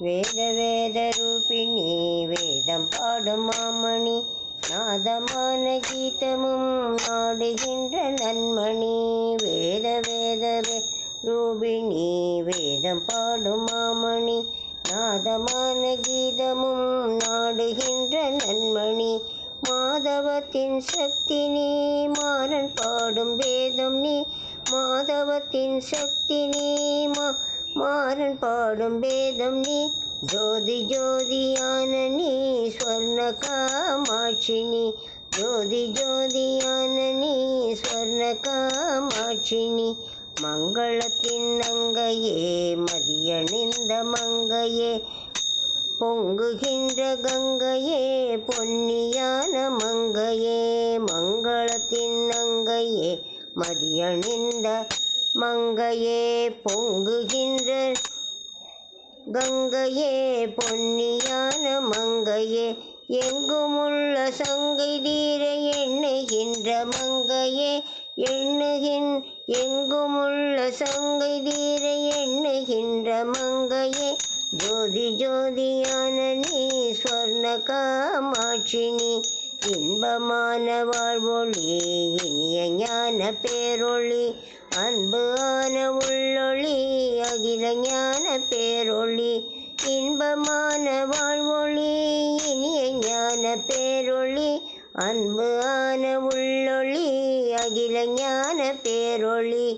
வேத வேத ரூபிணி வேதம் பாடும் மாமணி நாதமான கீதமும் நாடுகின்ற நன்மணி. வேத வேத ரூபிணி வேதம் பாடும் மாமணி நாதமான கீதமும் நாடுகின்ற நன்மணி. மாதவத்தின் சக்தி நீ மாறன் பாடும் வேதம் நீ. மாதவத்தின் சக்தி நீ மாறன் பாடும் வேதம் நீ. ஜோதி ஜோதியான நீ ஸ்வர்ண காமாட்சி நீ. ஜோதி ஜோதியான நீ ஸ்வர்ண காமாட்சி நீ. மங்களத்தின் அங்கையே மதியணிந்த மங்கையே பொங்குகின்ற கங்கையே பொன்னியான மங்கையே. மங்களத்தின் அங்கையே மதியணிந்த மங்கையே பொங்குகின்ற கங்கையே பொன்னியான மங்கையே. எங்குமுள்ள சங்கை தீர எண்ணுகின்ற மங்கையே எங்குமுள்ள சங்கை தீர எண்ணுகின்ற மங்கையே. ஜோதி ஜோதியான நீ ஸ்வர்ண காமாட்சி நீ. இன்பமான வாழ்வொளி இனிய ஞான பேரொளி அன்பு ஆன உள்ளொளி அகில ஞான பேரொளி. இன்பமான வாழ்வொளி இனிய ஞான பேரொளி அன்பு ஆன உள்ளொளி அகில ஞான பேரொளி.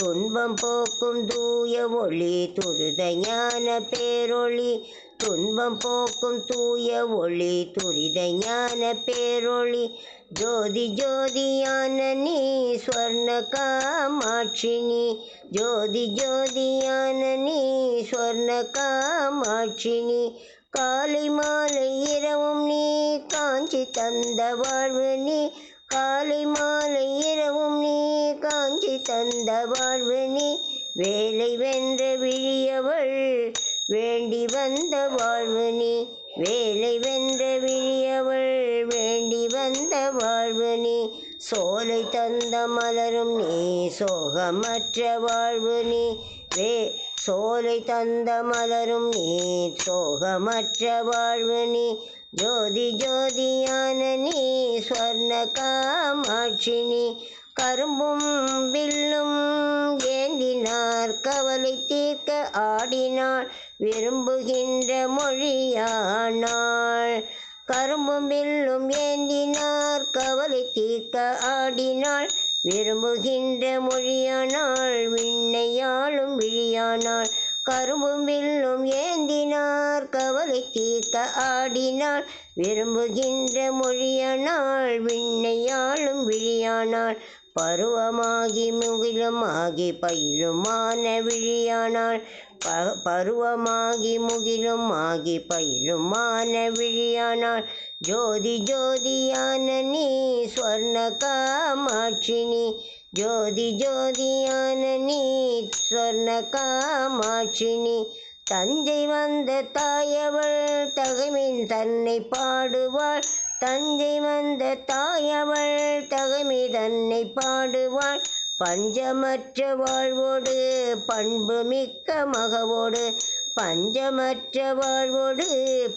துன்பம் போக்கும் தூய ஒளி துரித ஞான பேரொளி. துன்பம் போக்கும் தூய ஒளி துரித ஞான பேரொளி. ஜோதி ஜோதியான நீ ஸ்வர்ண காமாட்சி நீ. ஜோதி ஜோதியான நீ ஸ்வர்ண காமாட்சி நீ. காலை மாலை இரவும் நீ காஞ்சி தந்த வாழ்வு நீ. காலை மாலை இரவும் நீ காஞ்சி தந்த வாழ்வு நீ. வேலை வென்ற விழியவள் வேண்டி வந்த வாழ்வு நீ. வேலை வென்ற விழியவள் வேண்டி வந்த வாழ்வு நீ. சோலை தந்த மலரும் நீ சோகமற்ற வாழ்வு நீ. சோலை தந்த மலரும் நீ சோகமற்ற வாழ்வு நீ. ஜோதி ஜோதியான நீ ஸ்வர்ண காமாட்சி நீ. கரும்பும் வில்லும் ஏந்தினார் கவலை தீர்க்க ஆடினாள் விரும்புகின்ற மொழியானாள். கரும்பும் வில்லும் ஏந்தினார் கவலை தீர்க்க ஆடினாள் விரும்புகின்ற மொழியானாள் விண்ணையாளும் விழியானாள். கரும்பும் வில்லும் ஏந்தினார் கவலை தீர்க்க ஆடினாள் விரும்புகின்ற மொழியானாள் விண்ணையாளும் விழியானாள். பருவமாகி முகிலுமாகி பயிலுமான விழியானாள். பருவமாகி முகிலுமாகி பயிலுமான விழியானாள். ஜோதி ஜோதியான நீ ஸ்வர்ண காமாட்சி நீ. ஜோதி ஜோதியான நீ ஸ்வர்ண காமாட்சி நீ. தஞ்சை வந்த தாயவள் தகைமின் தன்னை பாடுவாள். தஞ்சை வந்த தாயவள் தகைமை தன்னை பாடுவாள். பஞ்சமற்ற வாழ்வோடு பண்பு மிக்க மகவோடு. பஞ்சமற்ற வாழ்வோடு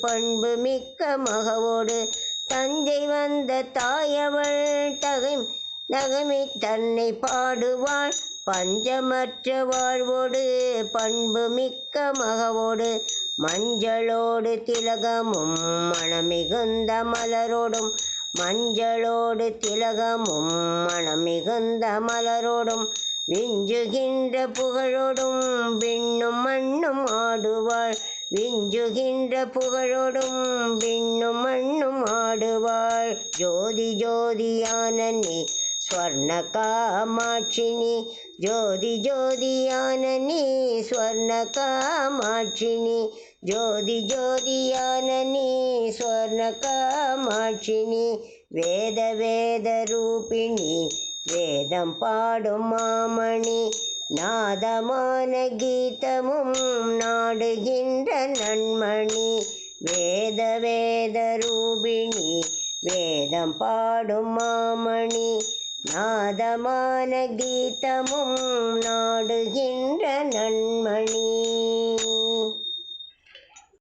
பண்பு மிக்க மகவோடு. தஞ்சை வந்த தாயவள் தகைமை தன்னை பாடுவாள். பஞ்சமற்ற வாழ்வோடு பண்பு மிக்க மகவோடு. மஞ்சளோடு திலகமும் மணமிகுந்த மலரோடும். மஞ்சளோடு திலகமும் மணமிகுந்த மலரோடும். விஞ்சுகின்ற புகழோடும் விண்ணும் மண்ணும் ஆடுவாள். விஞ்சுகின்ற புகழோடும் விண்ணும் மண்ணும் ஆடுவாள். ஜோதி ஜோதியான நீ ஸ்வர்ண காமாட்சி நீ. ஜோதி ஜோதியான நீ ஸ்வர்ண காமாட்சி நீ. ஜோதி ஜோதியான நீ ஸ்வர்ண காமாட்சி நீ. வேத வேத ரூபிணி வேதம் பாடும் மாமணி நாதமான கீதமும் நாடுகின்ற நன்மணி. வேத வேத ரூபிணி வேதம் பாடும் மாமணி நாதமான கீதமும் நாடுகின்ற நன்மணி.